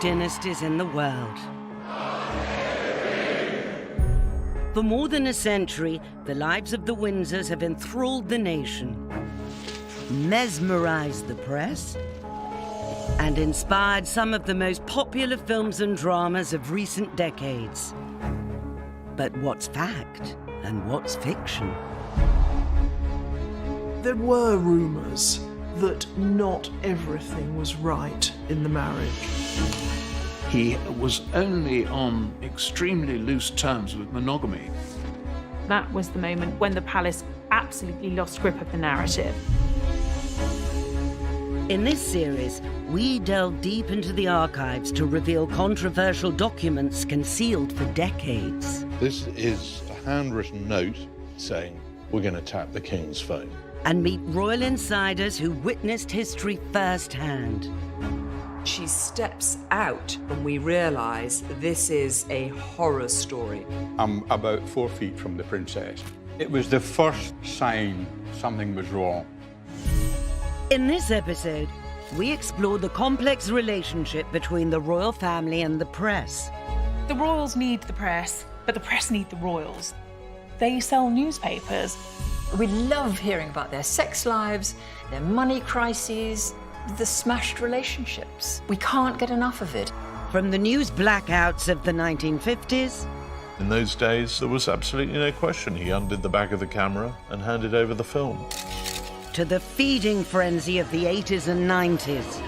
dynasties in the world. For more than a century, the lives of the Windsors have enthralled the nation, mesmerized the press, and inspired some of the most popular films and dramas of recent decades. But what's fact and what's fiction? There were rumours that not everything was right in the marriage. He was only on extremely loose terms with monogamy. That was the moment when the palace absolutely lost grip of the narrative. In this series, we delve deep into the archives to reveal controversial documents concealed for decades. This is a handwritten note saying, we're going to tap the King's phone. And meet royal insiders who witnessed history firsthand. She steps out and we realise this is a horror story. I'm about 4 feet from the princess. It was the first sign something was wrong. In this episode, we explore the complex relationship between the royal family and the press. The royals need the press, but the press need the royals. They sell newspapers. We love hearing about their sex lives, their money crises, the smashed relationships. We can't get enough of it. From the news blackouts of the 1950s. In those days, there was absolutely no question. He undid the back of the camera and handed over the film. To the feeding frenzy of the 80s and 90s.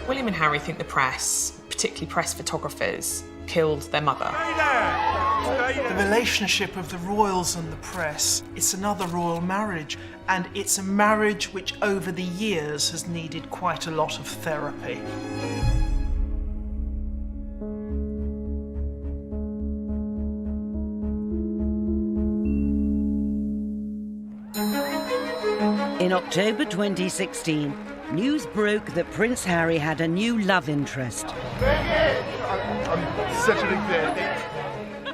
William and Harry think the press, particularly press photographers, killed their mother. The relationship of the royals and the press, it's another royal marriage, and it's a marriage which over the years has needed quite a lot of therapy. In October 2016, news broke that Prince Harry had a new love interest. I'm such a big fan.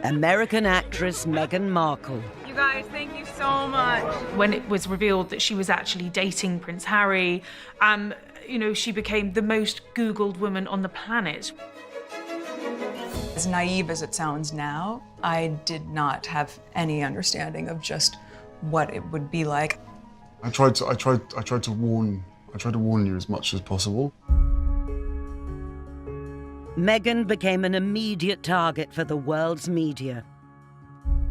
American actress Meghan Markle. You guys, thank you so much. When it was revealed that she was actually dating Prince Harry, she became the most Googled woman on the planet. As naive as it sounds now, I did not have any understanding of just what it would be like. I tried to warn you as much as possible. Meghan became an immediate target for the world's media,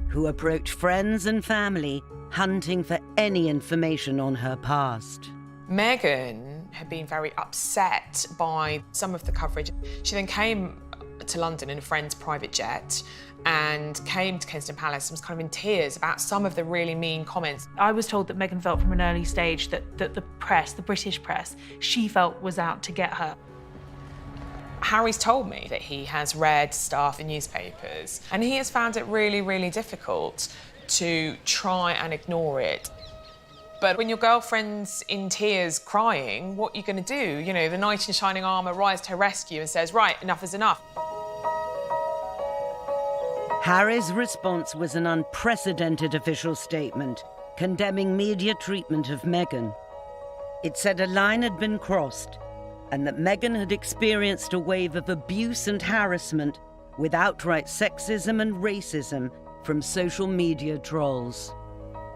who approached friends and family hunting for any information on her past. Meghan had been very upset by some of the coverage. She then came to London in a friend's private jet and came to Kensington Palace and was kind of in tears about some of the really mean comments. I was told that Meghan felt from an early stage that the press, the British press, she felt was out to get her. Harry's told me that he has read stuff in newspapers and he has found it really, really difficult to try and ignore it. But when your girlfriend's in tears crying, what are you going to do? You know, the knight in shining armour rises to her rescue and says, right, enough is enough. Harry's response was an unprecedented official statement condemning media treatment of Meghan. It said a line had been crossed and that Meghan had experienced a wave of abuse and harassment with outright sexism and racism from social media trolls.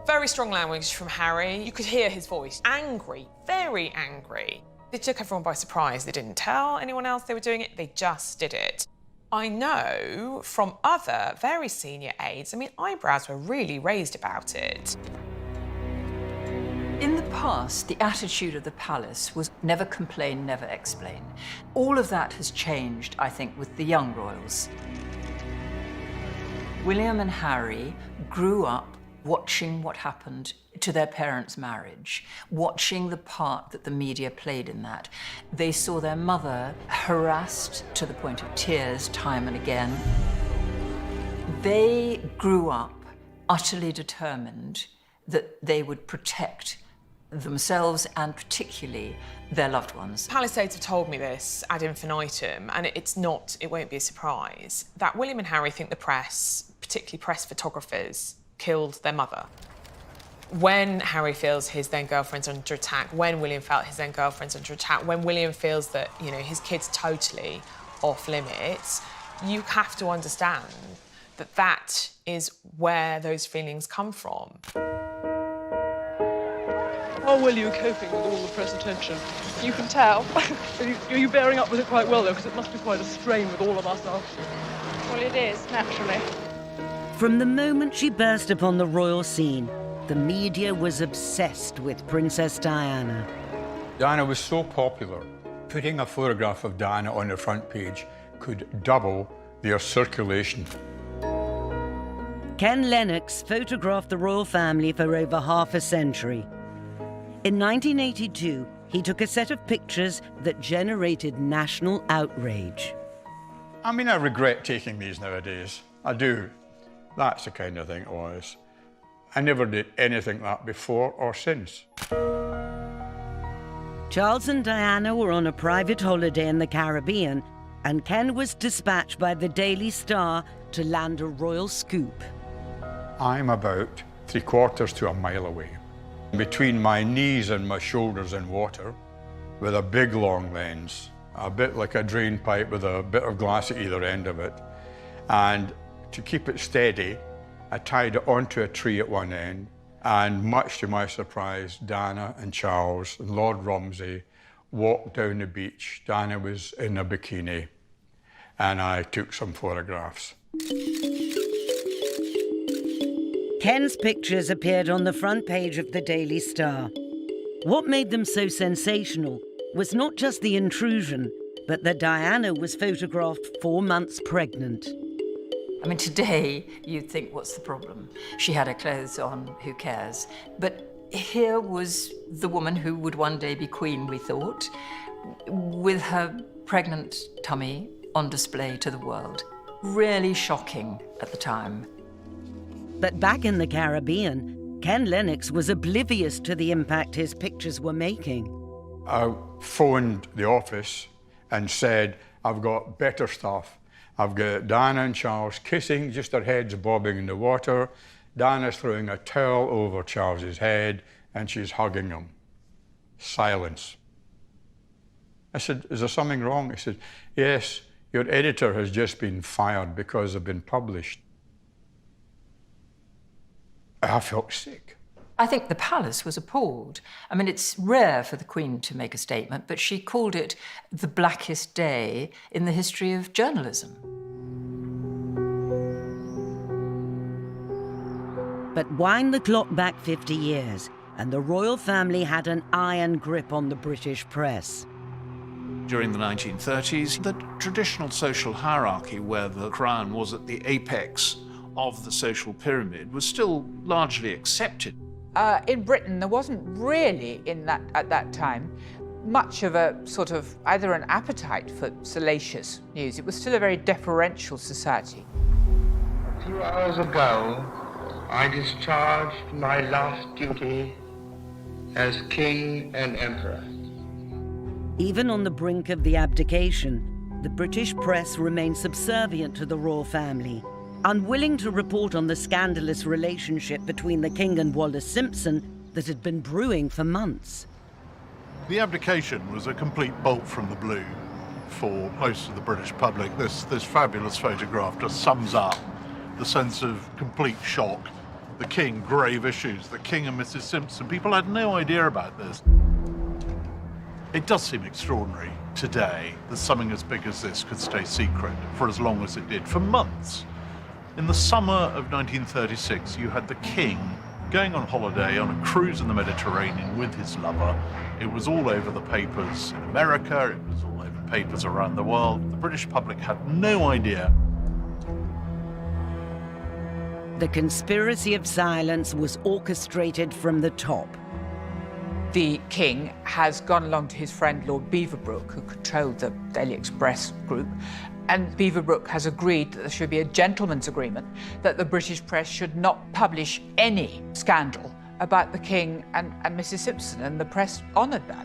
Very strong language from Harry. You could hear his voice. Angry, very angry. It took everyone by surprise. They didn't tell anyone else they were doing it. They just did it. I know from other very senior aides, eyebrows were really raised about it. In the past, the attitude of the palace was never complain, never explain. All of that has changed, I think, with the young royals. William and Harry grew up watching what happened to their parents' marriage, watching the part that the media played in that. They saw their mother harassed to the point of tears time and again. They grew up utterly determined that they would protect themselves and particularly their loved ones. Palisades have told me this ad infinitum, and it won't be a surprise, that William and Harry think the press, particularly press photographers, killed their mother. When Harry feels his then girlfriend's under attack, when William felt his then girlfriend's under attack, when William feels that, his kids totally off limits, you have to understand that that is where those feelings come from. How well are you coping with all the press attention? You can tell. Are you bearing up with it quite well, though? Because it must be quite a strain with all of us after. Well, it is, naturally. From the moment she burst upon the royal scene, the media was obsessed with Princess Diana. Diana was so popular, putting a photograph of Diana on the front page could double their circulation. Ken Lennox photographed the royal family for over half a century. In 1982, he took a set of pictures that generated national outrage. I mean, I regret taking these nowadays. I do. That's the kind of thing it was. I never did anything like that before or since. Charles and Diana were on a private holiday in the Caribbean, and Ken was dispatched by the Daily Star to land a royal scoop. I'm about 3/4 to a mile away. Between my knees and my shoulders in water, with a big long lens, a bit like a drain pipe with a bit of glass at either end of it. And to keep it steady, I tied it onto a tree at one end, and much to my surprise, Diana and Charles and Lord Romsey walked down the beach. Diana was in a bikini, and I took some photographs. Ken's pictures appeared on the front page of the Daily Star. What made them so sensational was not just the intrusion, but that Diana was photographed 4 months pregnant. I mean, today you'd think, what's the problem? She had her clothes on, who cares? But here was the woman who would one day be queen, we thought, with her pregnant tummy on display to the world. Really shocking at the time. But back in the Caribbean, Ken Lennox was oblivious to the impact his pictures were making. I phoned the office and said, I've got better stuff. I've got Diana and Charles kissing, just their heads bobbing in the water. Diana's throwing a towel over Charles's head and she's hugging him. Silence. I said, is there something wrong? He said, yes, your editor has just been fired because they've been published. I felt sick. I think the palace was appalled. I mean, it's rare for the Queen to make a statement, but she called it the blackest day in the history of journalism. But wind the clock back 50 years, and the royal family had an iron grip on the British press. During the 1930s, the traditional social hierarchy, where the crown was at the apex of the social pyramid, was still largely accepted. In Britain, there wasn't really, at that time, much of a sort of either an appetite for salacious news. It was still a very deferential society. A few hours ago, I discharged my last duty as King and Emperor. Even on the brink of the abdication, the British press remained subservient to the royal family, unwilling to report on the scandalous relationship between the King and Wallis Simpson that had been brewing for months. The abdication was a complete bolt from the blue for most of the British public. This fabulous photograph just sums up the sense of complete shock. The King, grave issues, the King and Mrs. Simpson. People had no idea about this. It does seem extraordinary today that something as big as this could stay secret for as long as it did, for months. In the summer of 1936, you had the King going on holiday on a cruise in the Mediterranean with his lover. It was all over the papers in America, it was all over papers around the world. The British public had no idea. The conspiracy of silence was orchestrated from the top. The King has gone along to his friend Lord Beaverbrook, who controlled the Daily Express group, and Beaverbrook has agreed that there should be a gentleman's agreement that the British press should not publish any scandal about the King and Mrs. Simpson, and the press honoured that.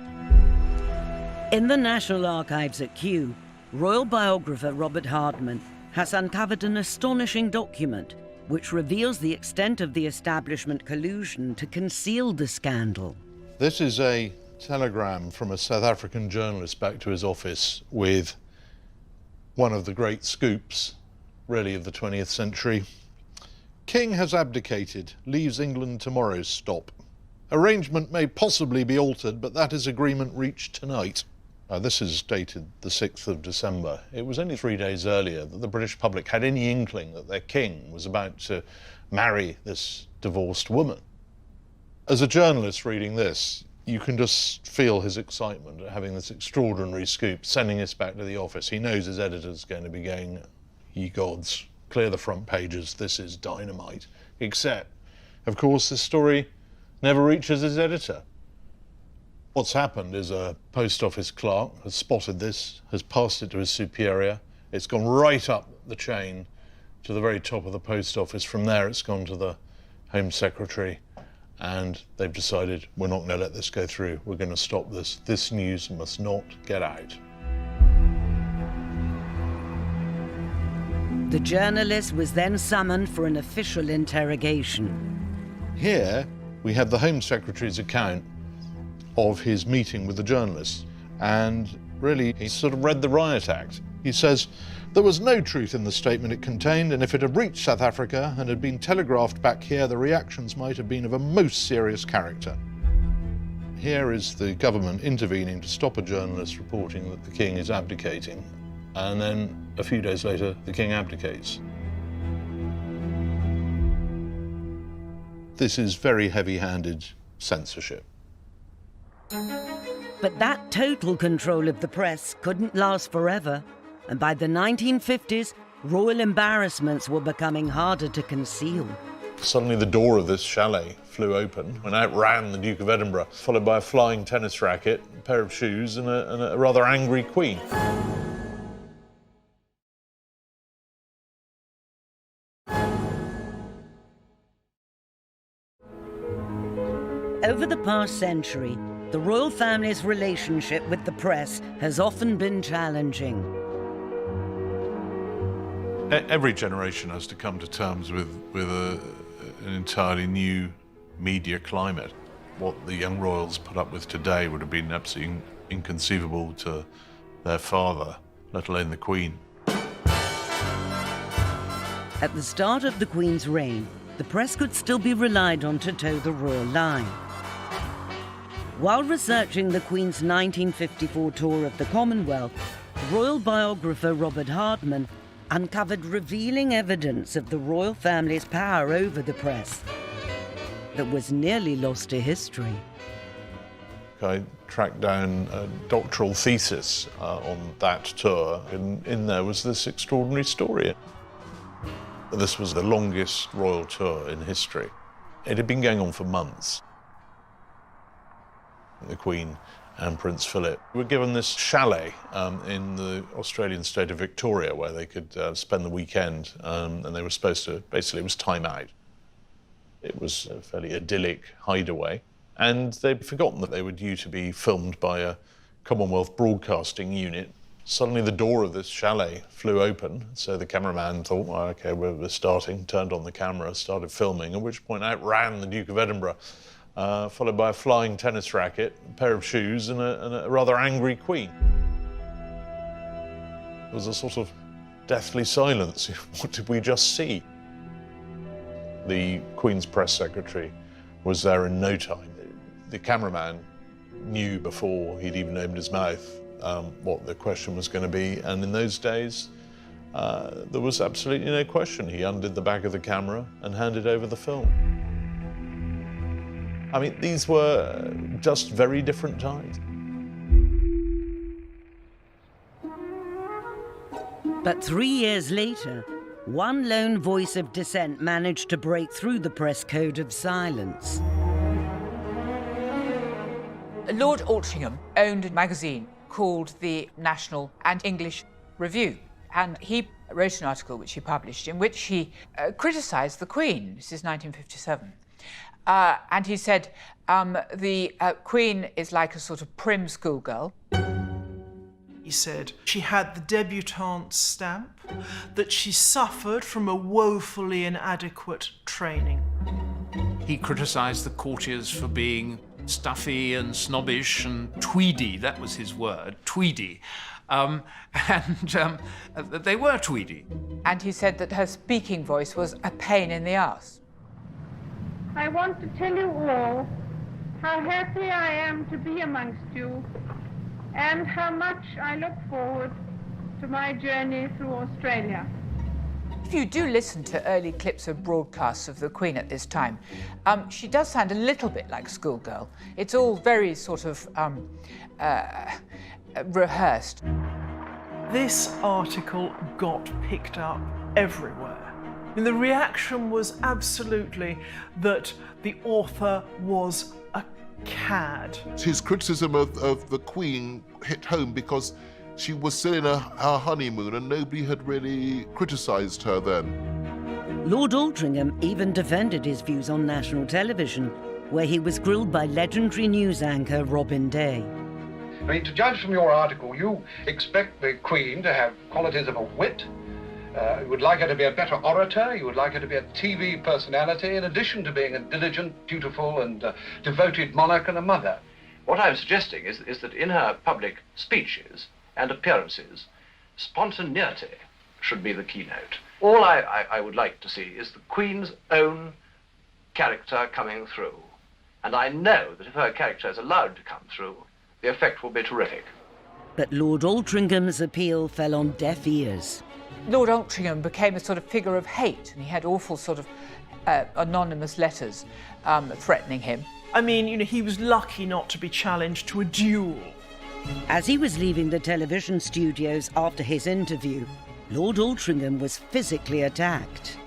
In the National Archives at Kew, royal biographer Robert Hardman has uncovered an astonishing document which reveals the extent of the establishment collusion to conceal the scandal. This is a telegram from a South African journalist back to his office with one of the great scoops, really, of the 20th century. King has abdicated, leaves England tomorrow's stop. Arrangement may possibly be altered, but that is agreement reached tonight. This is dated the 6th of December. It was only 3 days earlier that the British public had any inkling that their king was about to marry this divorced woman. As a journalist reading this, you can just feel his excitement at having this extraordinary scoop, sending this back to the office. He knows his editor's going to be going, ye gods, clear the front pages, this is dynamite. Except, of course, this story never reaches his editor. What's happened is a post office clerk has spotted this, has passed it to his superior. It's gone right up the chain to the very top of the post office. From there, it's gone to the Home Secretary, and they've decided we're not going to let this go through. We're going to stop this. This news must not get out. The journalist was then summoned for an official interrogation. Here, we have the Home Secretary's account of his meeting with the journalists, and really he sort of read the riot act. He says, there was no truth in the statement it contained, and if it had reached South Africa and had been telegraphed back here, the reactions might have been of a most serious character. Here is the government intervening to stop a journalist reporting that the king is abdicating, and then a few days later the king abdicates. This is very heavy-handed censorship. But that total control of the press couldn't last forever, and by the 1950s, royal embarrassments were becoming harder to conceal. Suddenly the door of this chalet flew open and out ran the Duke of Edinburgh, followed by a flying tennis racket, a pair of shoes and a rather angry queen. Over the past century, the royal family's relationship with the press has often been challenging. Every generation has to come to terms with an entirely new media climate. What the young royals put up with today would have been absolutely inconceivable to their father, let alone the Queen. At the start of the Queen's reign, the press could still be relied on to toe the royal line. While researching the Queen's 1954 tour of the Commonwealth, royal biographer Robert Hardman uncovered revealing evidence of the royal family's power over the press that was nearly lost to history. I tracked down a doctoral thesis on that tour, and in there was this extraordinary story. This was the longest royal tour in history. It had been going on for months. The Queen and Prince Philip were given this chalet in the Australian state of Victoria where they could spend the weekend, and they were supposed to, basically it was time out. It was a fairly idyllic hideaway, and they'd forgotten that they were due to be filmed by a Commonwealth broadcasting unit. Suddenly the door of this chalet flew open, so the cameraman thought, well, okay, we're starting, turned on the camera, started filming, at which point out ran the Duke of Edinburgh, followed by a flying tennis racket, a pair of shoes and a rather angry queen. There was a sort of deathly silence. What did we just see? The Queen's press secretary was there in no time. The cameraman knew before he'd even opened his mouth what the question was going to be, and in those days there was absolutely no question. He undid the back of the camera and handed over the film. I mean, these were just very different times. But 3 years later, one lone voice of dissent managed to break through the press code of silence. Lord Altrincham owned a magazine called the National and English Review, and he wrote an article which he published in which he criticised the Queen. This is 1957. And he said, the Queen is like a sort of prim schoolgirl. He said she had the debutante stamp, that she suffered from a woefully inadequate training. He criticised the courtiers for being stuffy and snobbish and tweedy, that was his word, tweedy. They were Tweedy. And he said that her speaking voice was a pain in the arse. I want to tell you all how happy I am to be amongst you and how much I look forward to my journey through Australia. If you do listen to early clips of broadcasts of the Queen at this time, she does sound a little bit like a schoolgirl. It's all very sort of rehearsed. This article got picked up everywhere. And the reaction was absolutely that the author was a cad. His criticism of the Queen hit home because she was still in her honeymoon and nobody had really criticised her then. Lord Altrincham even defended his views on national television, where he was grilled by legendary news anchor Robin Day. I mean, to judge from your article, you expect the Queen to have qualities of a wit. You would like her to be a better orator. You would like her to be a TV personality, in addition to being a diligent, dutiful, and devoted monarch and a mother. What I'm suggesting is that in her public speeches and appearances, spontaneity should be the keynote. All I would like to see is the Queen's own character coming through. And I know that if her character is allowed to come through, the effect will be terrific. But Lord Altrincham's appeal fell on deaf ears. Lord Altrincham became a sort of figure of hate, and he had awful sort of anonymous letters threatening him. I mean, you know, he was lucky not to be challenged to a duel. As he was leaving the television studios after his interview, Lord Altrincham was physically attacked.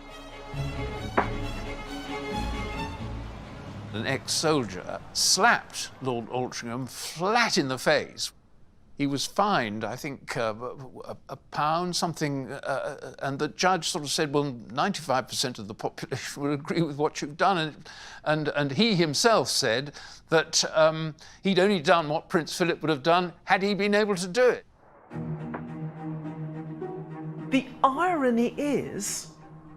An ex-soldier slapped Lord Altrincham flat in the face. He was fined, I think, £1, something, and the judge sort of said, well, 95% of the population would agree with what you've done. And he himself said that he'd only done what Prince Philip would have done had he been able to do it. The irony is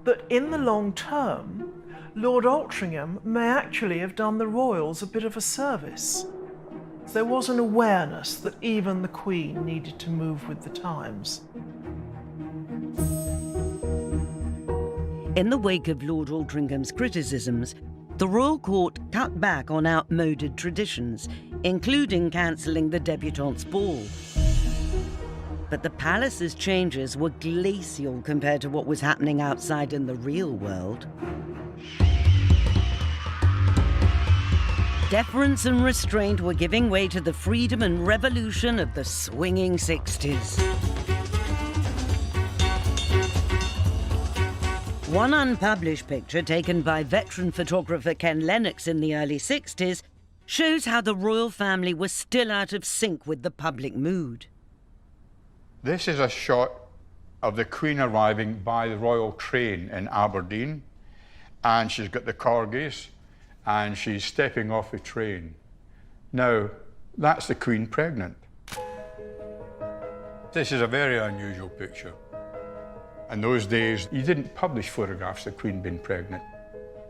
that in the long term, Lord Altrincham may actually have done the royals a bit of a service. There was an awareness that even the Queen needed to move with the times. In the wake of Lord Altrincham's criticisms, the Royal Court cut back on outmoded traditions, including cancelling the debutante's ball. But the palace's changes were glacial compared to what was happening outside in the real world. Deference and restraint were giving way to the freedom and revolution of the swinging 60s. One unpublished picture taken by veteran photographer Ken Lennox in the early 60s shows how the royal family was still out of sync with the public mood. This is a shot of the Queen arriving by the royal train in Aberdeen, and she's got the corgis, and she's stepping off the train. Now, that's the Queen pregnant. This is a very unusual picture. In those days, you didn't publish photographs of the Queen being pregnant.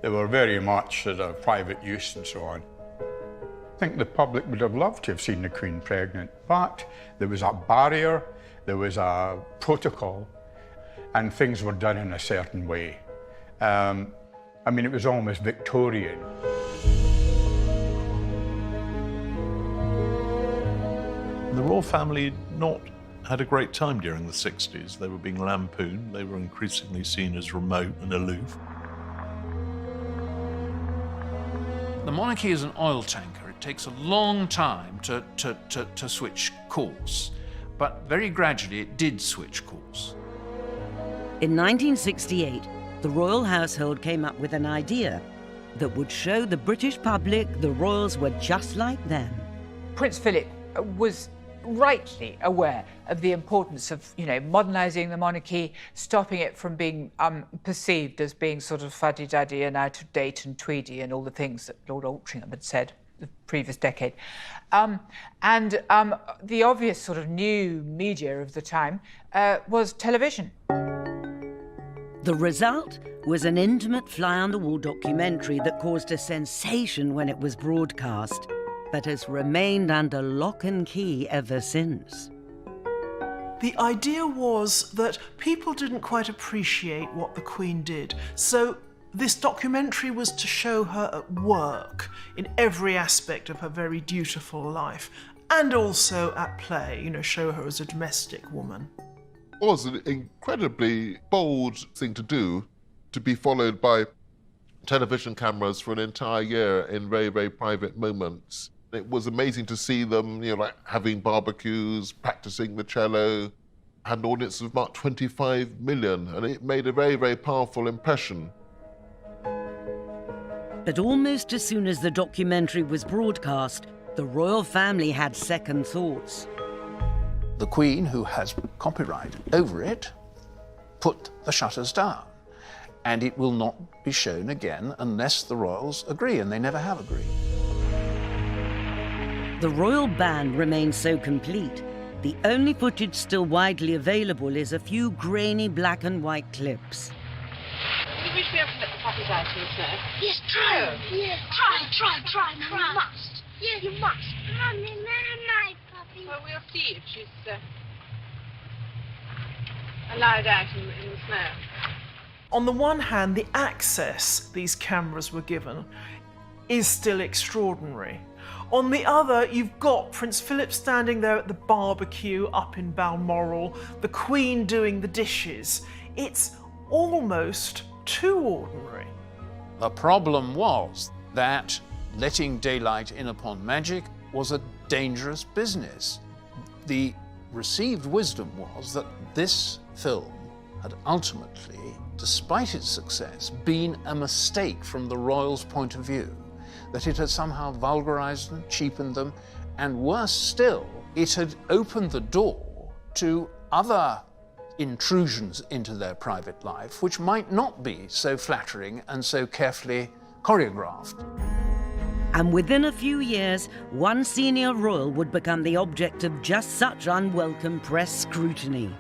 They were very much sort of private use and so on. I think the public would have loved to have seen the Queen pregnant, but there was a barrier, there was a protocol, and things were done in a certain way. I mean, it was almost Victorian. The royal family not had a great time during the 60s. They were being lampooned. They were increasingly seen as remote and aloof. The monarchy is an oil tanker. It takes a long time to switch course, but very gradually it did switch course. In 1968, the royal household came up with an idea that would show the British public the royals were just like them. Prince Philip was rightly aware of the importance of, modernising the monarchy, stopping it from being perceived as being sort of fuddy-duddy and out of date and tweedy and all the things that Lord Altrincham had said the previous decade. The obvious sort of new media of the time was television. The result was an intimate fly-on-the-wall documentary that caused a sensation when it was broadcast, but has remained under lock and key ever since. The idea was that people didn't quite appreciate what the Queen did, so this documentary was to show her at work in every aspect of her very dutiful life, and also at play, show her as a domestic woman. It was an incredibly bold thing to do, to be followed by television cameras for an entire year in very, very private moments. It was amazing to see them, like having barbecues, practicing the cello, had an audience of about 25 million, and it made a very, very powerful impression. But almost as soon as the documentary was broadcast, the royal family had second thoughts. The Queen, who has copyright over it, put the shutters down. And it will not be shown again unless the royals agree, and they never have agreed. The royal ban remains so complete, the only footage still widely available is a few grainy black and white clips. You wish we haven't let the puppies out in the snow? Yes, try. Yeah, try. No, you must. Yeah, you must. Mommy, my puppy. Well, we'll see if she's allowed out in the snow. On the one hand, the access these cameras were given is still extraordinary. On the other, you've got Prince Philip standing there at the barbecue up in Balmoral, the Queen doing the dishes. It's almost too ordinary. The problem was that letting daylight in upon magic was a dangerous business. The received wisdom was that this film had ultimately, despite its success, been a mistake from the royals' point of view, that it had somehow vulgarized them, cheapened them, and worse still, it had opened the door to other intrusions into their private life, which might not be so flattering and so carefully choreographed. And within a few years, one senior royal would become the object of just such unwelcome press scrutiny.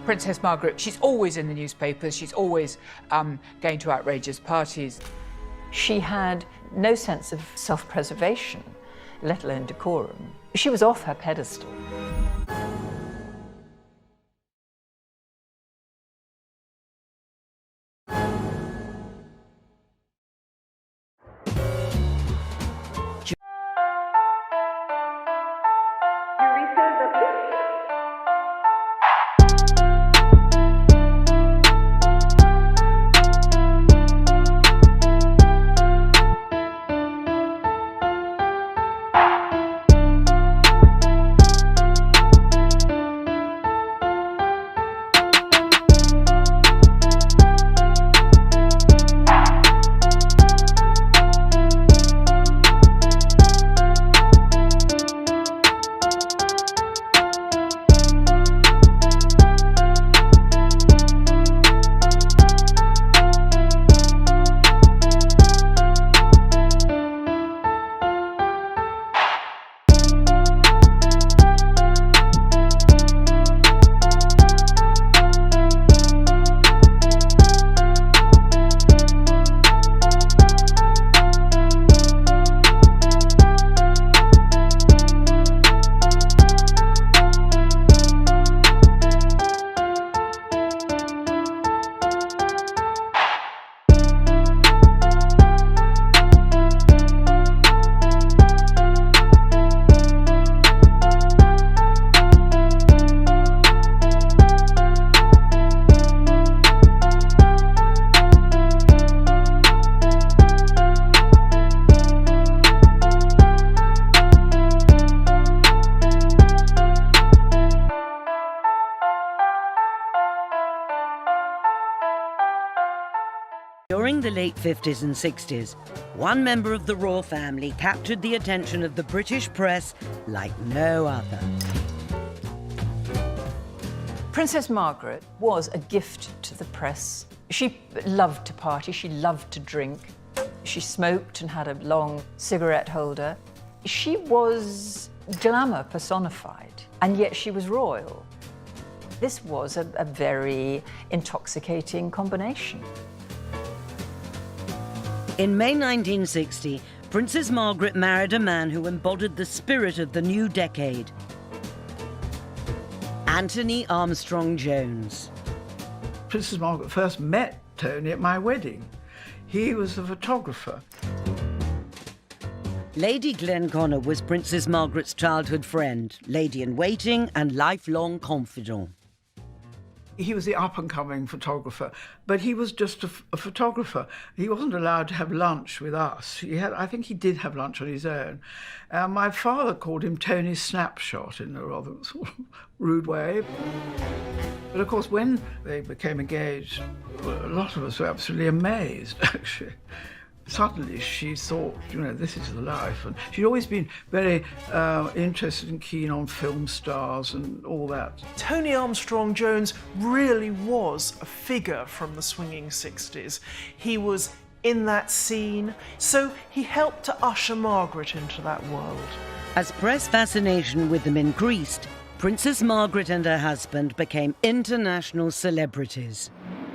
Princess Margaret, she's always in the newspapers, she's always going to outrageous parties. She had no sense of self-preservation, let alone decorum. She was off her pedestal. During the late 50s and 60s, one member of the royal family captured the attention of the British press like no other. Princess Margaret was a gift to the press. She loved to party, she loved to drink. She smoked and had a long cigarette holder. She was glamour personified, and yet she was royal. This was a very intoxicating combination. In May 1960, Princess Margaret married a man who embodied the spirit of the new decade. Anthony Armstrong-Jones. Princess Margaret first met Tony at my wedding. He was the photographer. Lady Glenconner was Princess Margaret's childhood friend, lady-in-waiting and lifelong confidant. He was the up-and-coming photographer, but he was just a photographer. He wasn't allowed to have lunch with us. I think he did have lunch on his own. My father called him Tony's Snapshot in a rather sort of rude way. But of course, when they became engaged, a lot of us were absolutely amazed, actually. Suddenly she thought, this is the life. And she'd always been very interested and keen on film stars and all that. Tony Armstrong-Jones really was a figure from the swinging 60s. He was in that scene, so he helped to usher Margaret into that world. As press fascination with them increased, Princess Margaret and her husband became international celebrities.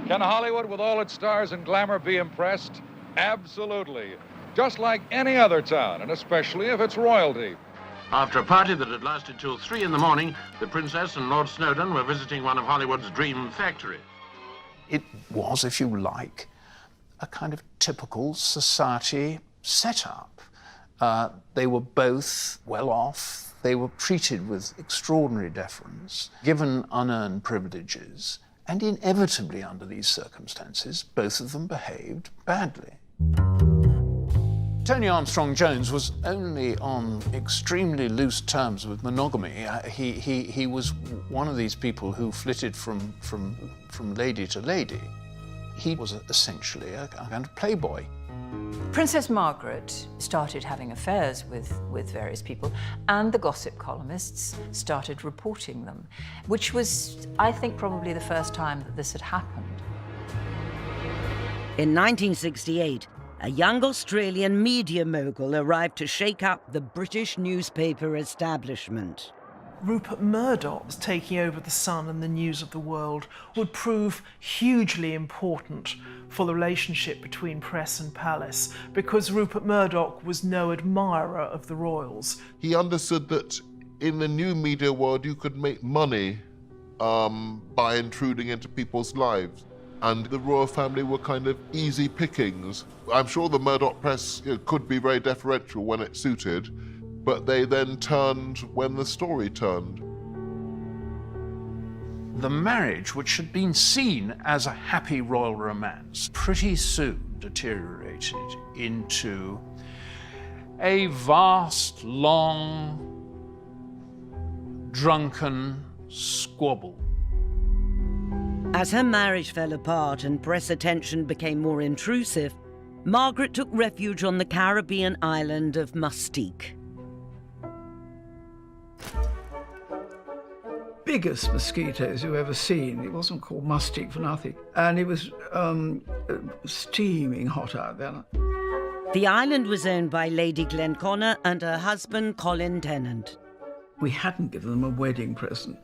Can Hollywood, with all its stars and glamour, be impressed? Absolutely. Just like any other town, and especially if it's royalty. After a party that had lasted till 3 in the morning, the Princess and Lord Snowdon were visiting one of Hollywood's dream factories. It was, if you like, a kind of typical society setup. They were both well off. They were treated with extraordinary deference, given unearned privileges, and inevitably under these circumstances, both of them behaved badly. Tony Armstrong-Jones was only on extremely loose terms with monogamy. He was one of these people who flitted from lady to lady. He was essentially a kind of playboy. Princess Margaret started having affairs with various people, and the gossip columnists started reporting them, which was, I think, probably the first time that this had happened. In 1968, a young Australian media mogul arrived to shake up the British newspaper establishment. Rupert Murdoch's taking over the Sun and the news of the world would prove hugely important for the relationship between press and palace, because Rupert Murdoch was no admirer of the royals. He understood that in the new media world you could make money by intruding into people's lives. And the royal family were kind of easy pickings. I'm sure the Murdoch press could be very deferential when it suited, but they then turned when the story turned. The marriage, which had been seen as a happy royal romance, pretty soon deteriorated into a vast, long, drunken squabble. As her marriage fell apart and press attention became more intrusive, Margaret took refuge on the Caribbean island of Mustique. Biggest mosquitoes you've ever seen. It wasn't called Mustique for nothing. And it was steaming hot out there. The island was owned by Lady Glenconner and her husband, Colin Tennant. We hadn't given them a wedding present.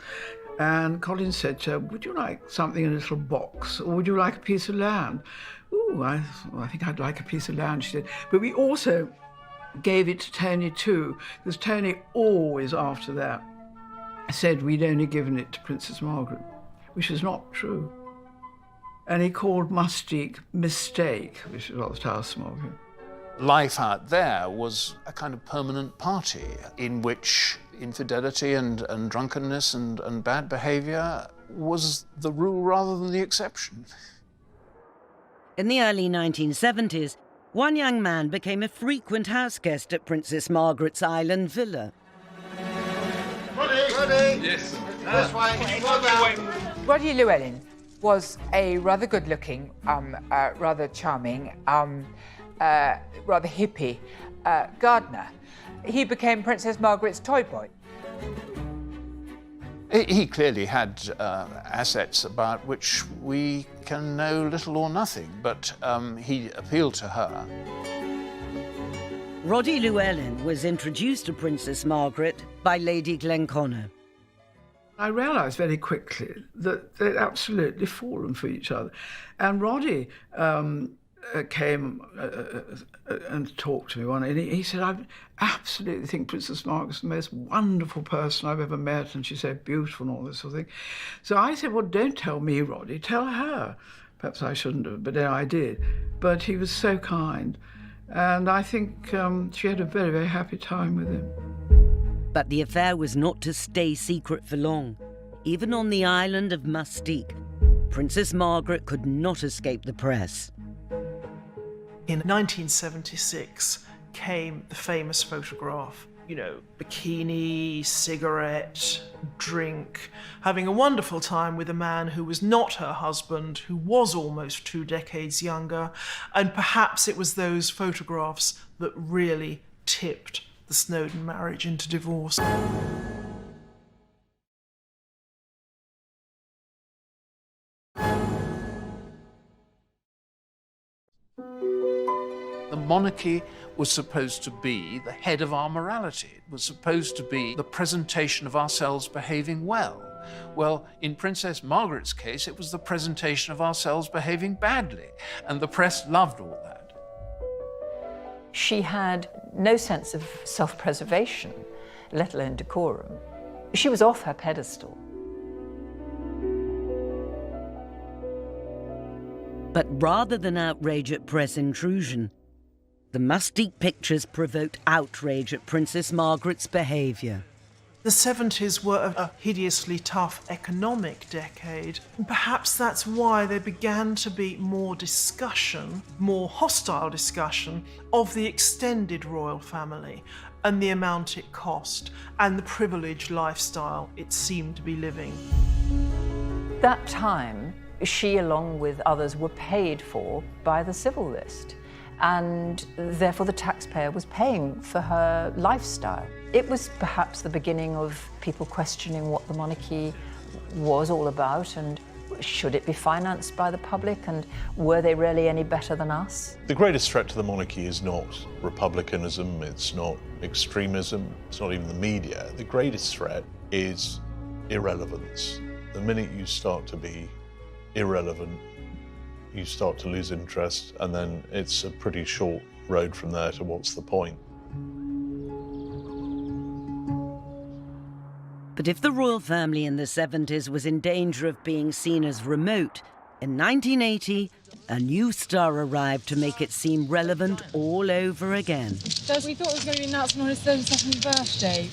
And Colin said to her, would you like something in a little box, or would you like a piece of land? Ooh, I think I'd like a piece of land, she said. But we also gave it to Tony too, because Tony always after that said we'd only given it to Princess Margaret, which is not true. And he called Mustique Mistake, which is rather how small. Life out there was a kind of permanent party in which infidelity and drunkenness and bad behaviour was the rule rather than the exception. In the early 1970s, one young man became a frequent house guest at Princess Margaret's island villa. Ready? Yes. That's right. Roddy Llewellyn was a rather good-looking, rather charming, rather hippie gardener. He became Princess Margaret's toy boy. He clearly had assets about which we can know little or nothing, but he appealed to her. Roddy Llewellyn was introduced to Princess Margaret by Lady Glenconner. I realised very quickly that they'd absolutely fallen for each other. And Roddy came and talked to me one day, and he said, I absolutely think Princess Margaret's the most wonderful person I've ever met, and she's so beautiful and all this sort of thing. So I said, well, don't tell me, Roddy, tell her. Perhaps I shouldn't have, but then I did. But he was so kind, and I think she had a very, very happy time with him. But the affair was not to stay secret for long. Even on the island of Mustique, Princess Margaret could not escape the press. In 1976 came the famous photograph. You know, bikini, cigarette, drink, having a wonderful time with a man who was not her husband, who was almost 2 decades younger, and perhaps it was those photographs that really tipped the Snowdon marriage into divorce. The monarchy was supposed to be the head of our morality. It was supposed to be the presentation of ourselves behaving well. Well, in Princess Margaret's case, it was the presentation of ourselves behaving badly, and the press loved all that. She had no sense of self-preservation, let alone decorum. She was off her pedestal. But rather than outrage at press intrusion, the Mustique pictures provoked outrage at Princess Margaret's behaviour. The 70s were a hideously tough economic decade, and perhaps that's why there began to be more discussion, more hostile discussion, of the extended royal family and the amount it cost and the privileged lifestyle it seemed to be living. That time, she, along with others, were paid for by the civil list, and therefore the taxpayer was paying for her lifestyle. It was perhaps the beginning of people questioning what the monarchy was all about, and should it be financed by the public, and were they really any better than us? The greatest threat to the monarchy is not republicanism, it's not extremism, it's not even the media. The greatest threat is irrelevance. The minute you start to be irrelevant, you start to lose interest, and then it's a pretty short road from there to what's the point. But if the royal family in the 70s was in danger of being seen as remote, in 1980, a new star arrived to make it seem relevant all over again. Des, we thought it was going to be an announcement on his 32nd birthday.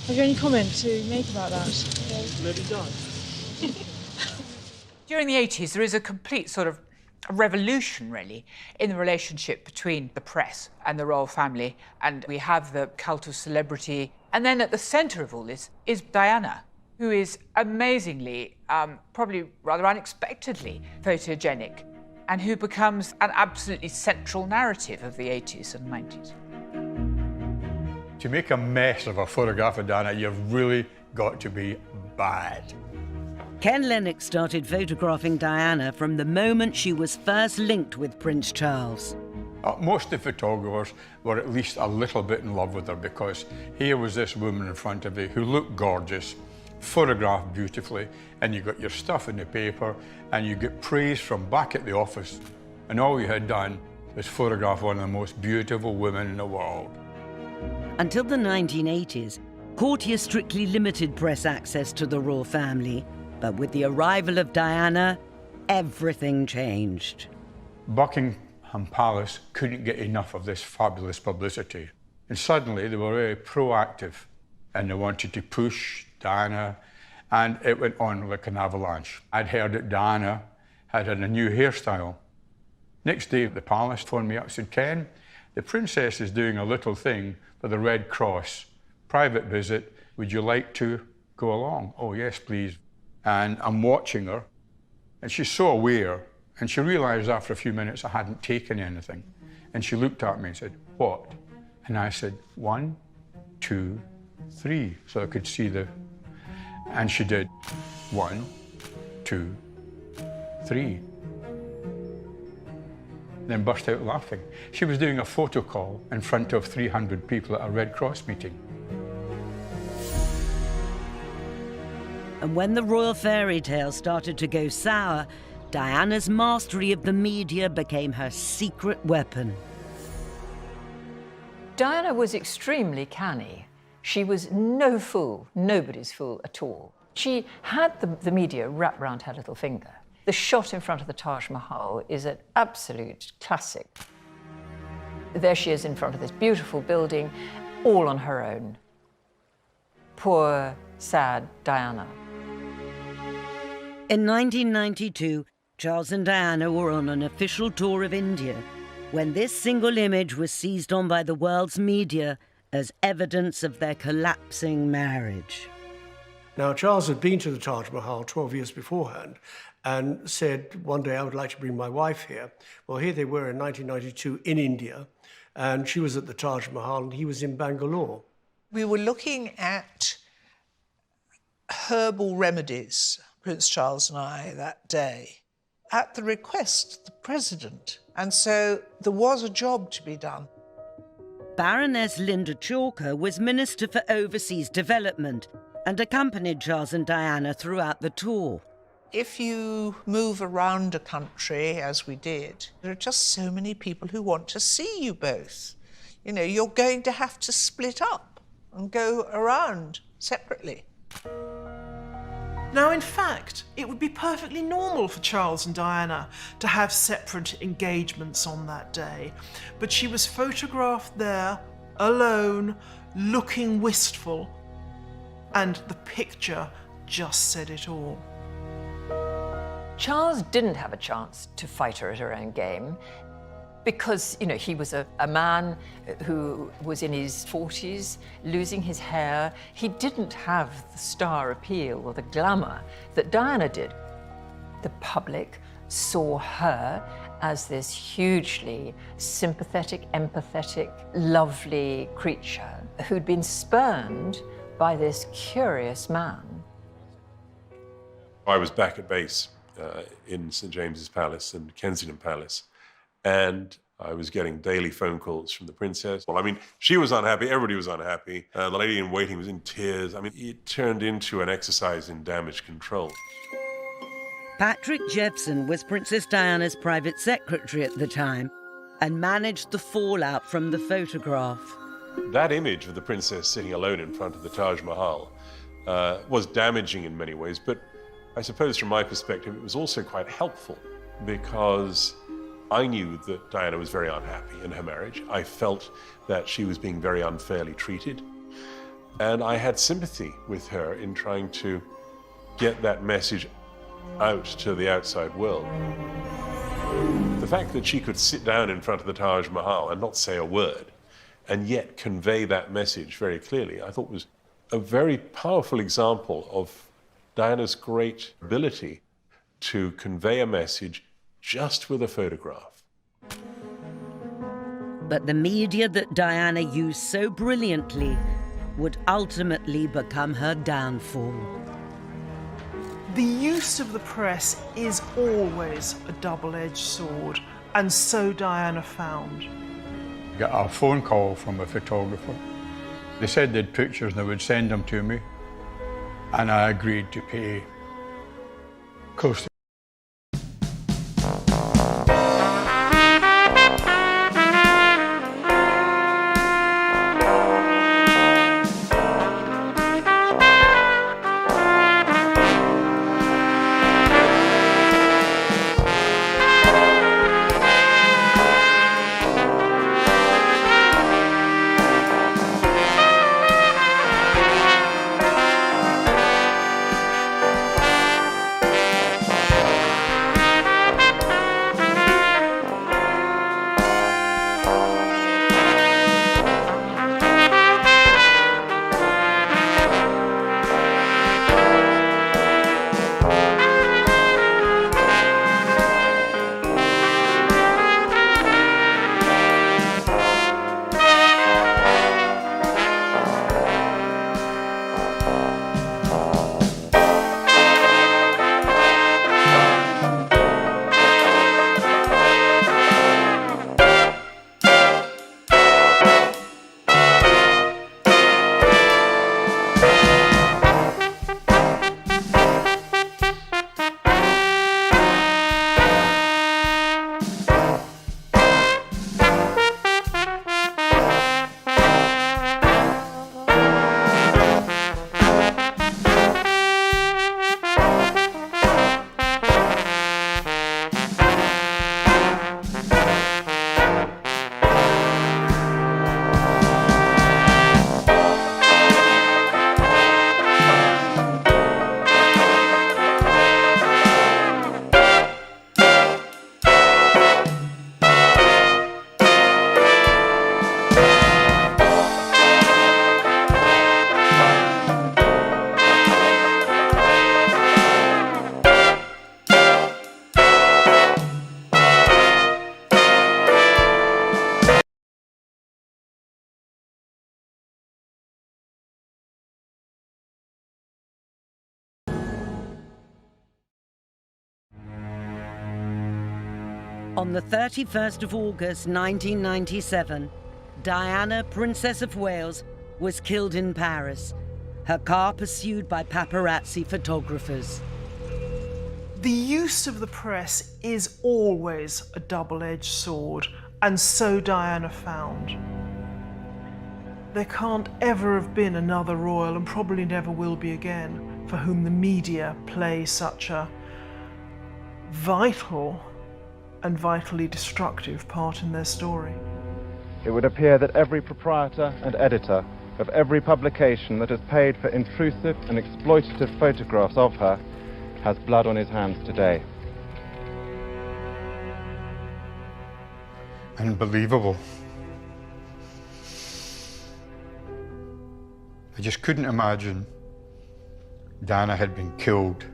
Have you any comment to make about that? Maybe done. During the 80s, there is a complete sort of revolution, really, in the relationship between the press and the royal family, and we have the cult of celebrity. And then at the centre of all this is Diana, who is amazingly, probably rather unexpectedly photogenic, and who becomes an absolutely central narrative of the 80s and 90s. To make a mess of a photograph of Diana, you've really got to be bad. Ken Lennox started photographing Diana from the moment she was first linked with Prince Charles. Most of the photographers were at least a little bit in love with her, because here was this woman in front of you who looked gorgeous, photographed beautifully, and you got your stuff in the paper, and you get praise from back at the office, and all you had done was photograph one of the most beautiful women in the world. Until the 1980s, courtiers strictly limited press access to the royal family, but with the arrival of Diana, everything changed. Buckingham Palace couldn't get enough of this fabulous publicity, and suddenly they were very proactive, and they wanted to push Diana, and it went on like an avalanche. I'd heard that Diana had a new hairstyle. Next day, the palace phoned me up and said, Ken, the princess is doing a little thing for the Red Cross. Private visit, would you like to go along? Oh, yes, please. And I'm watching her, and she's so aware, and she realized after a few minutes I hadn't taken anything. And she looked at me and said, what? And I said, 1, 2, 3, so I could see the... And she did 1, 2, 3. Then burst out laughing. She was doing a photo call in front of 300 people at a Red Cross meeting. And when the royal fairy tale started to go sour, Diana's mastery of the media became her secret weapon. Diana was extremely canny. She was no fool, nobody's fool at all. She had the media wrapped around her little finger. The shot in front of the Taj Mahal is an absolute classic. There she is in front of this beautiful building, all on her own. Poor, sad Diana. In 1992, Charles and Diana were on an official tour of India when this single image was seized on by the world's media as evidence of their collapsing marriage. Now, Charles had been to the Taj Mahal 12 years beforehand and said, one day I would like to bring my wife here. Well, here they were in 1992 in India, and she was at the Taj Mahal and he was in Bangalore. We were looking at herbal remedies, Prince Charles and I, that day, at the request of the president. And so there was a job to be done. Baroness Linda Chalker was Minister for Overseas Development and accompanied Charles and Diana throughout the tour. If you move around a country, as we did, there are just so many people who want to see you both. You know, you're going to have to split up and go around separately. Now, in fact, it would be perfectly normal for Charles and Diana to have separate engagements on that day, but she was photographed there, alone, looking wistful, and the picture just said it all. Charles didn't have a chance to fight her at her own game because, you know, he was a man who was in his 40s, losing his hair. He didn't have the star appeal or the glamour that Diana did. The public saw her as this hugely sympathetic, empathetic, lovely creature who'd been spurned by this curious man. I was back at base in St. James's Palace and Kensington Palace, and I was getting daily phone calls from the princess. Well, I mean, she was unhappy, everybody was unhappy. The lady in waiting was in tears. I mean, it turned into an exercise in damage control. Patrick Jeffson was Princess Diana's private secretary at the time and managed the fallout from the photograph. That image of the princess sitting alone in front of the Taj Mahal was damaging in many ways, but I suppose from my perspective, it was also quite helpful because I knew that Diana was very unhappy in her marriage. I felt that she was being very unfairly treated. And I had sympathy with her in trying to get that message out to the outside world. The fact that she could sit down in front of the Taj Mahal and not say a word, and yet convey that message very clearly, I thought was a very powerful example of Diana's great ability to convey a message just with a photograph. But the media that Diana used so brilliantly would ultimately become her downfall. The use of the press is always a double-edged sword, and so Diana found. I got a phone call from a photographer. They said they'd pictures and they would send them to me, and I agreed to pay close to On the 31st of August 1997, Diana, Princess of Wales, was killed in Paris, her car pursued by paparazzi photographers. The use of the press is always a double-edged sword, and so Diana found. There can't ever have been another royal, and probably never will be again, for whom the media play such a vital and vitally destructive part in their story. It would appear that every proprietor and editor of every publication that has paid for intrusive and exploitative photographs of her has blood on his hands today. Unbelievable. I just couldn't imagine Diana had been killed.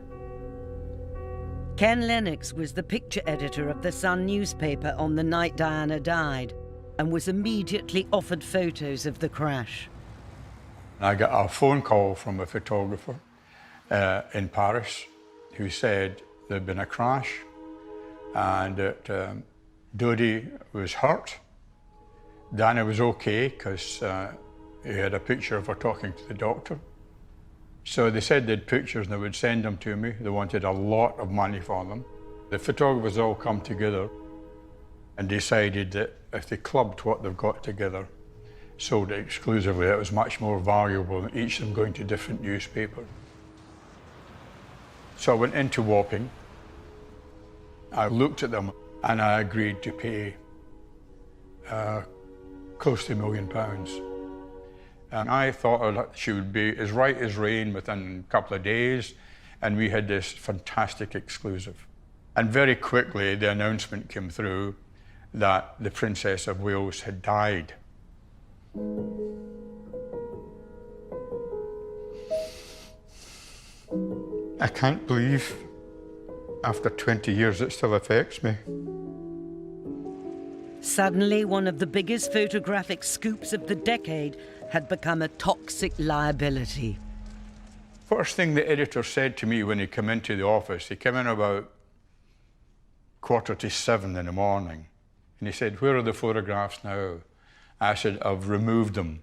Ken Lennox was the picture editor of the Sun newspaper on the night Diana died and was immediately offered photos of the crash. I got a phone call from a photographer in Paris who said there'd been a crash and that Dodi was hurt. Diana was okay because he had a picture of her talking to the doctor. So they said they had pictures and they would send them to me. They wanted a lot of money for them. The photographers all come together and decided that if they clubbed what they've got together, sold it exclusively, it was much more valuable than each of them going to different newspapers. So I went into Wapping. I looked at them and I agreed to pay close to £1 million. And I thought she would be as right as rain within a couple of days, and we had this fantastic exclusive. And very quickly, the announcement came through that the Princess of Wales had died. I can't believe, after 20 years, it still affects me. Suddenly, one of the biggest photographic scoops of the decade had become a toxic liability. First thing the editor said to me when he came into the office, he came in about 7:15 in the morning, and he said, "Where are the photographs now?" I said, "I've removed them."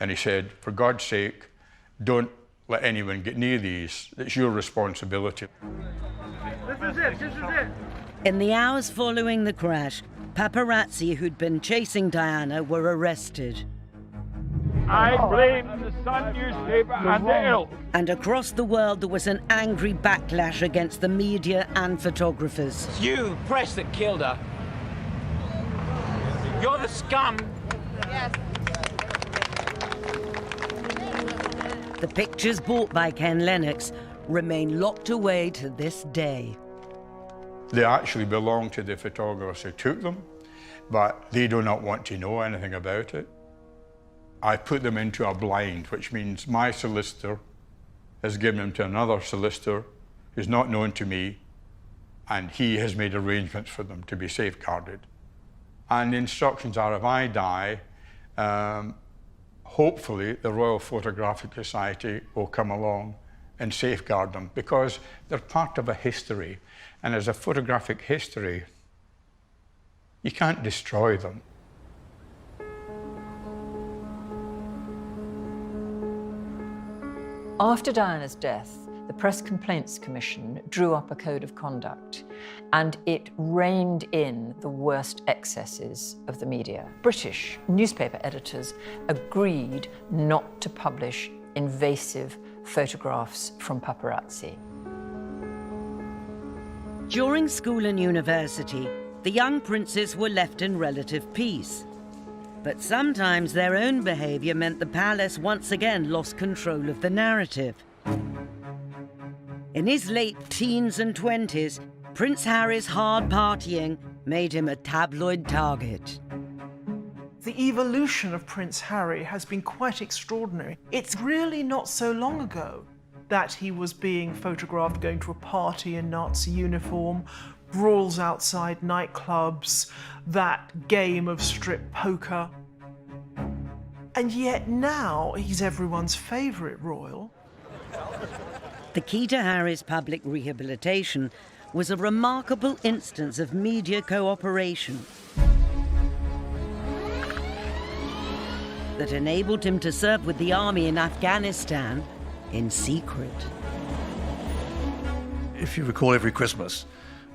And he said, "For God's sake, don't let anyone get near these. It's your responsibility." This is it. In the hours following the crash, paparazzi who'd been chasing Diana were arrested. I blame the Sun newspaper and the ilk. And across the world, there was an angry backlash against the media and photographers. You press that killed her. You're the scum. Yes. The pictures bought by Ken Lennox remain locked away to this day. They actually belong to the photographers who took them, but they do not want to know anything about it. I put them into a blind, which means my solicitor has given them to another solicitor who's not known to me, and he has made arrangements for them to be safeguarded. And the instructions are, if I die, hopefully the Royal Photographic Society will come along and safeguard them, because they're part of a history. And as a photographic history, you can't destroy them. After Diana's death, the Press Complaints Commission drew up a code of conduct, and it reined in the worst excesses of the media. British newspaper editors agreed not to publish invasive photographs from paparazzi. During school and university, the young princes were left in relative peace. But sometimes their own behavior meant the palace once again lost control of the narrative. In his late teens and 20s, Prince Harry's hard partying made him a tabloid target. The evolution of Prince Harry has been quite extraordinary. It's really not so long ago that he was being photographed going to a party in Nazi uniform, brawls outside nightclubs, that game of strip poker. And yet now he's everyone's favourite royal. The key to Harry's public rehabilitation was a remarkable instance of media cooperation that enabled him to serve with the army in Afghanistan in secret. If you recall, every Christmas,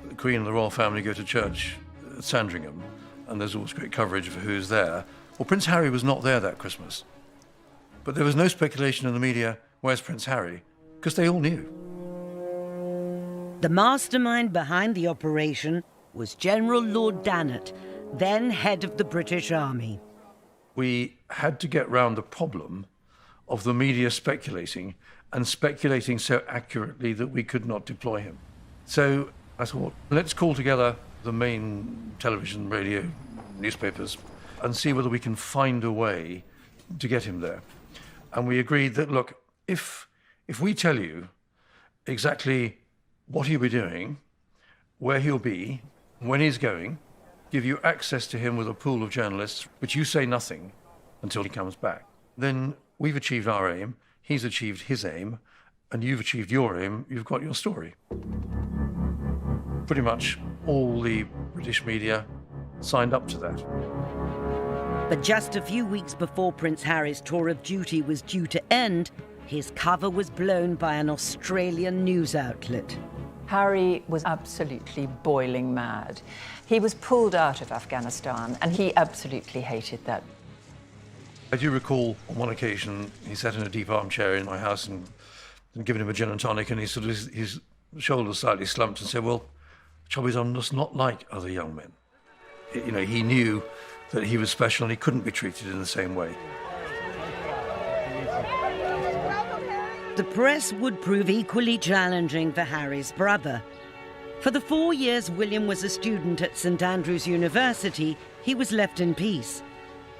the Queen and the royal family go to church at Sandringham, and there's always great coverage of who's there. Well, Prince Harry was not there that Christmas. But there was no speculation in the media, where's Prince Harry? Because they all knew. The mastermind behind the operation was General Lord Dannatt, then head of the British Army. We had to get round the problem of the media speculating, and speculating so accurately that we could not deploy him. So I thought, let's call together the main television, radio, newspapers, and see whether we can find a way to get him there. And we agreed that, look, if we tell you exactly what he'll be doing, where he'll be, when he's going, give you access to him with a pool of journalists, but you say nothing until he comes back, then we've achieved our aim, he's achieved his aim, and you've achieved your aim, you've got your story. Pretty much all the British media signed up to that. But just a few weeks before Prince Harry's tour of duty was due to end, his cover was blown by an Australian news outlet. Harry was absolutely boiling mad. He was pulled out of Afghanistan, and he absolutely hated that. I do recall on one occasion he sat in a deep armchair in my house and given him a gin and tonic, and he sort of his shoulders slightly slumped and said, "Well, the trouble is I'm just not like other young men." You know, he knew that he was special and he couldn't be treated in the same way. The press would prove equally challenging for Harry's brother. For the 4 years William was a student at St Andrews University, he was left in peace.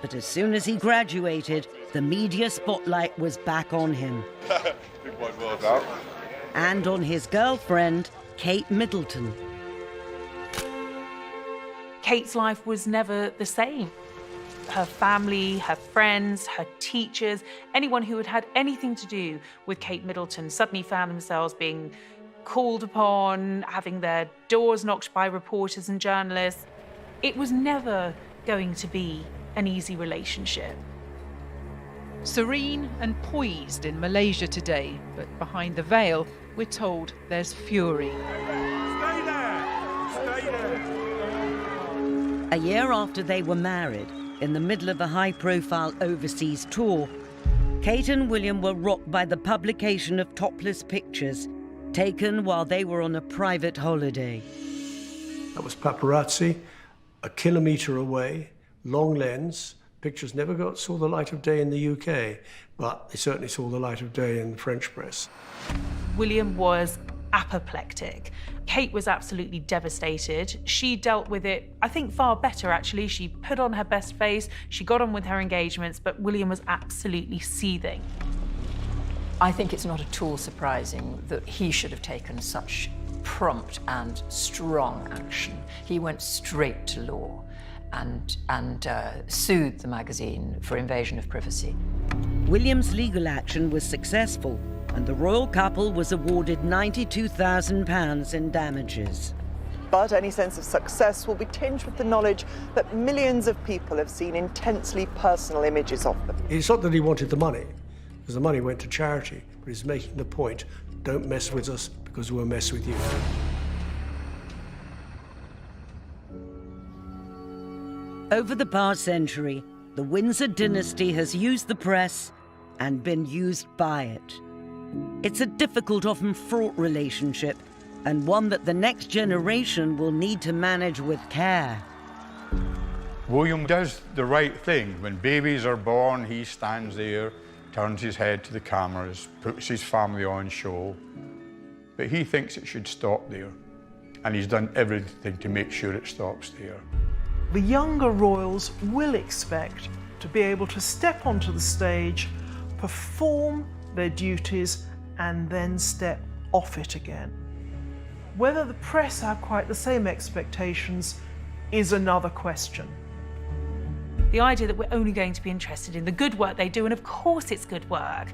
But as soon as he graduated, the media spotlight was back on him. And on his girlfriend, Kate Middleton. Kate's life was never the same. Her family, her friends, her teachers, anyone who had had anything to do with Kate Middleton suddenly found themselves being called upon, having their doors knocked by reporters and journalists. It was never going to be an easy relationship. Serene and poised in Malaysia today, but behind the veil, we're told there's fury. Stay there! Stay there! A year after they were married, in the middle of a high-profile overseas tour, Kate and William were rocked by the publication of topless pictures taken while they were on a private holiday. That was paparazzi, a kilometre away, long lens. Pictures never saw the light of day in the UK, but they certainly saw the light of day in the French press. William was apoplectic. Kate was absolutely devastated. She dealt with it, I think, far better, actually. She put on her best face, she got on with her engagements, but William was absolutely seething. I think it's not at all surprising that he should have taken such prompt and strong action. He went straight to law and sued the magazine for invasion of privacy. William's legal action was successful, and the royal couple was awarded £92,000 in damages. But any sense of success will be tinged with the knowledge that millions of people have seen intensely personal images of them. It's not that he wanted the money, because the money went to charity, but he's making the point, don't mess with us because we'll mess with you. Over the past century, the Windsor dynasty has used the press and been used by it. It's a difficult, often fraught relationship, and one that the next generation will need to manage with care. William does the right thing. When babies are born, he stands there, turns his head to the cameras, puts his family on show. But he thinks it should stop there, and he's done everything to make sure it stops there. The younger royals will expect to be able to step onto the stage, perform their duties, and then step off it again. Whether the press have quite the same expectations is another question. The idea that we're only going to be interested in the good work they do, and of course it's good work,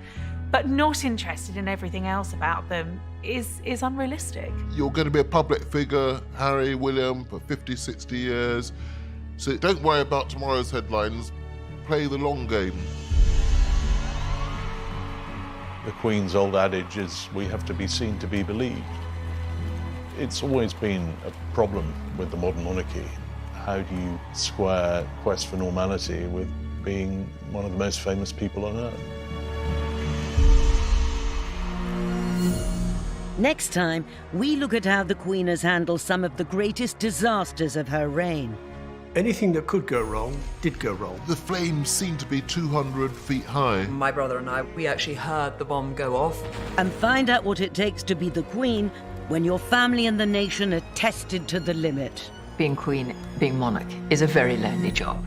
but not interested in everything else about them is unrealistic. You're going to be a public figure, Harry, William, for 50, 60 years. So don't worry about tomorrow's headlines. Play the long game. The Queen's old adage is, we have to be seen to be believed. It's always been a problem with the modern monarchy. How do you square quest for normality with being one of the most famous people on earth? Next time, we look at how the Queen has handled some of the greatest disasters of her reign. Anything that could go wrong did go wrong. The flames seemed to be 200 feet high. My brother and I, we actually heard the bomb go off. And find out what it takes to be the Queen when your family and the nation are tested to the limit. Being queen, being monarch, is a very lonely job.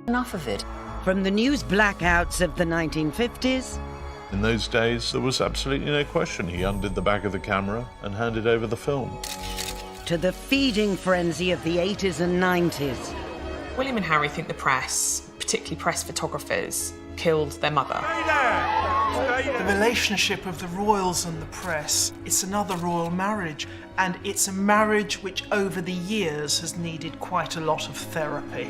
Enough of it. From the news blackouts of the 1950s. In those days, there was absolutely no question. He undid the back of the camera and handed over the film. To the feeding frenzy of the 80s and 90s. William and Harry think the press, particularly press photographers, killed their mother. The relationship of the royals and the press, it's another royal marriage, and it's a marriage which over the years has needed quite a lot of therapy.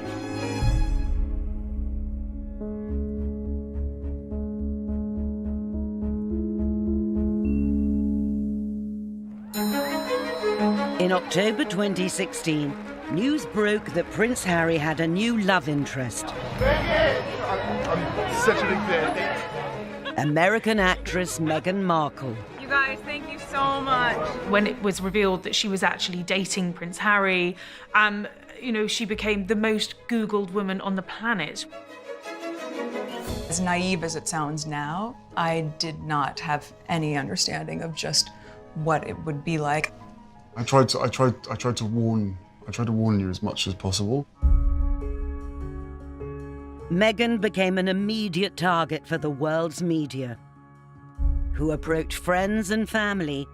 In October 2016, news broke that Prince Harry had a new love interest. I'm such a big fan. American actress Meghan Markle. You guys, thank you so much. When it was revealed that she was actually dating Prince Harry, she became the most Googled woman on the planet. As naive as it sounds now, I did not have any understanding of just what it would be like. I tried to warn you as much as possible. Meghan became an immediate target for the world's media, who approached friends and family,